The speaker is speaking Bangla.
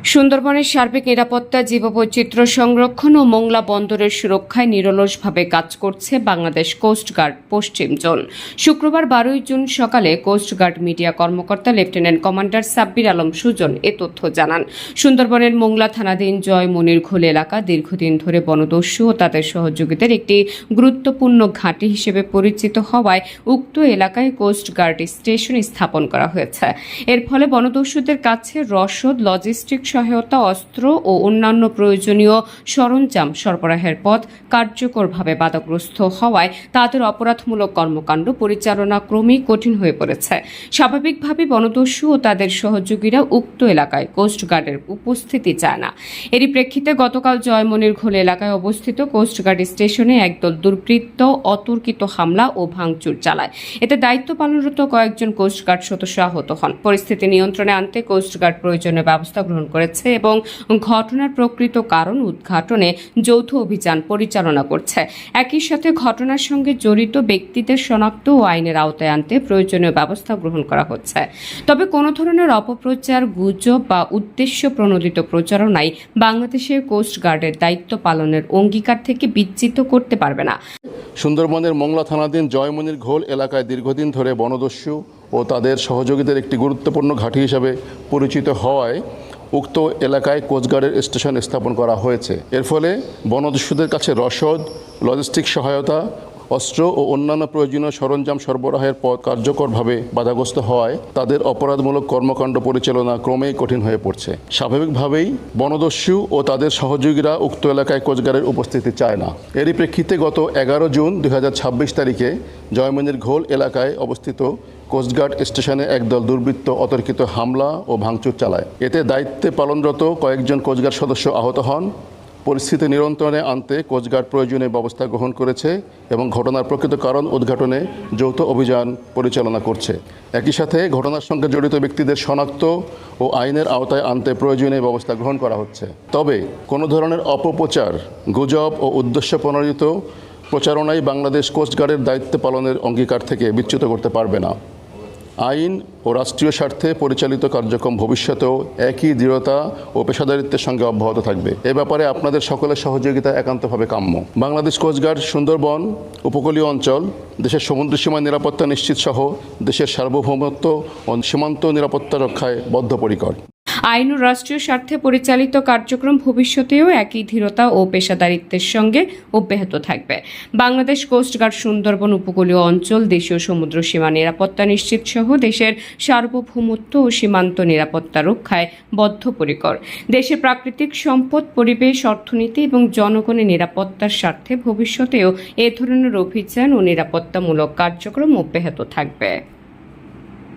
সুন্দরবনের সার্বিক নিরাপত্তা, জীববৈচিত্র্য সংরক্ষণ ও মোংলা বন্দরের সুরক্ষায় নিরলসভাবে কাজ করছে বাংলাদেশ কোস্টগার্ড পশ্চিম জোন। শুক্রবার 12 জুন সকালে কোস্টগার্ড মিডিয়া কর্মকর্তা লেফটেন্যান্ট কমান্ডার সাব্বির আলম সুজন এ তথ্য জানান। সুন্দরবনের মোংলা থানাধীন জয় মনিরঘোল এলাকা দীর্ঘদিন ধরে বনদস্যু ও তাদের সহযোগীদের একটি গুরুত্বপূর্ণ ঘাঁটি হিসেবে পরিচিত হওয়ায় উক্ত এলাকায় কোস্টগার্ড স্টেশন স্থাপন করা হয়েছে। এর ফলে বনদস্যুদের কাছে রসদ, লজিস্টিক সহায়তা, অস্ত্র ও অন্যান্য প্রয়োজনীয় সরঞ্জাম সরবরাহের পথ কার্যকরভাবে বাধাগ্রস্ত হওয়ায় তাদের অপরাধমূলক কর্মকাণ্ড পরিচালনা ক্রমেই কঠিন হয়ে পড়েছে। স্বাভাবিকভাবে বনদস্যু ও তাদের সহযোগীরা উক্ত এলাকায় কোস্টগার্ডের উপস্থিতি চায় না। এরই প্রেক্ষিতে গতকাল জয়মনিরঘোল এলাকায় অবস্থিত কোস্টগার্ড স্টেশনে একদল দুর্বৃত্ত অতর্কিত হামলা ও ভাঙচুর চালায়। এতে দায়িত্ব পালনরত কয়েকজন কোস্টগার্ড সদস্য আহত হন। পরিস্থিতি নিয়ন্ত্রণে আনতে কোস্টগার্ড প্রয়োজনীয় ব্যবস্থা গ্রহণ করেছে এবং ঘটনার প্রকৃত কারণ উদ্ঘাটনে যৌথ অভিযান পরিচালনা করছে। একই সাথে ঘটনার সঙ্গে জড়িত ব্যক্তিদের শনাক্ত ও আইনের আওতায় আনতে প্রয়োজনীয় ব্যবস্থা গ্রহণ করা হচ্ছে। তবে কোনো ধরনের অপপ্রচার, গুজব বা উদ্দেশ্য প্রণোদিত প্রচারণাই বাংলাদেশের কোস্টগার্ডের দায়িত্ব পালনের অঙ্গীকার থেকে বিচ্যুত করতে পারবে না। সুন্দরবনের মোংলা থানাধীন জয়মনিরঘোল এলাকায় দীর্ঘদিন ধরে বনদস্যু ও তাদের সহযোগীদের একটি গুরুত্বপূর্ণ ঘাঁটি হিসাবে পরিচিত হওয়ায় উক্ত এলাকায় কোস্টগার্ডের স্টেশন স্থাপন করা হয়েছে। এর ফলে বনদস্যুদের কাছে রসদ, লজিস্টিক সহায়তা, অস্ত্র ও অন্যান্য প্রয়োজনীয় সরঞ্জাম সরবরাহের পথ কার্যকরভাবে বাধাগ্রস্ত হওয়ায় তাদের অপরাধমূলক কর্মকাণ্ড পরিচালনা ক্রমেই কঠিন হয়ে পড়ছে। স্বাভাবিকভাবেই বনদস্যু ও তাদের সহযোগীরা উক্ত এলাকায় কোস্টগার্ডের উপস্থিতি চায় না। এরই প্রেক্ষিতে গত 11 জুন 2026 তারিখে জয়মনিরঘোল এলাকায় অবস্থিত কোস্টগার্ড স্টেশনে একদল দুর্বৃত্ত অতর্কিত হামলা ও ভাঙচুর চালায়। এতে দায়িত্বে পালনরত কয়েকজন কোস্টগার্ড সদস্য আহত হন। পরিস্থিতি নিয়ন্ত্রণে আনতে কোস্টগার্ড প্রয়োজনীয় ব্যবস্থা গ্রহণ করেছে এবং ঘটনার প্রকৃত কারণ উদ্ঘাটনে যৌথ অভিযান পরিচালনা করছে। একই সাথে ঘটনার সঙ্গে জড়িত ব্যক্তিদের শনাক্ত ও আইনের আওতায় আনতে প্রয়োজনীয় ব্যবস্থা গ্রহণ করা হচ্ছে। তবে কোনো ধরনের অপপ্রচার, গুজব ও উদ্দেশ্য প্রণোদিত প্রচারণাই বাংলাদেশ কোস্টগার্ডের দায়িত্ব পালনের অঙ্গীকার থেকে বিচ্যুত করতে পারবে না। আইন ও রাষ্ট্রীয় স্বার্থে পরিচালিত কার্যক্রম ভবিষ্যতেও একই দৃঢ়তা ও পেশাদারিত্বের সঙ্গে অব্যাহত থাকবে। এ ব্যাপারে আপনাদের সকলের সহযোগিতা একান্তভাবে কাম্য। বাংলাদেশ কোস্টগার্ড সুন্দরবন উপকূলীয় অঞ্চল, দেশের সমুদ্র সীমার নিরাপত্তা নিশ্চিত সহ দেশের সার্বভৌমত্ব ও সীমান্ত নিরাপত্তা রক্ষায় বদ্ধপরিকর। আইন ও রাষ্ট্রীয় স্বার্থে পরিচালিত কার্যক্রম ভবিষ্যতেও একই ধীরতা ও পেশাদারিত্বের সঙ্গে অব্যাহত থাকবে। বাংলাদেশ কোস্টগার্ড সুন্দরবন উপকূলীয় অঞ্চল, দেশীয় সমুদ্র সীমা নিরাপত্তা নিশ্চিত সহ দেশের সার্বভৌমত্ব ও সীমান্ত নিরাপত্তা রক্ষায় বদ্ধপরিকর। দেশের প্রাকৃতিক সম্পদ, পরিবেশ, অর্থনীতি এবং জনগণের নিরাপত্তার স্বার্থে ভবিষ্যতেও এ ধরনের অভিযান ও নিরাপত্তামূলক কার্যক্রম অব্যাহত থাকবে।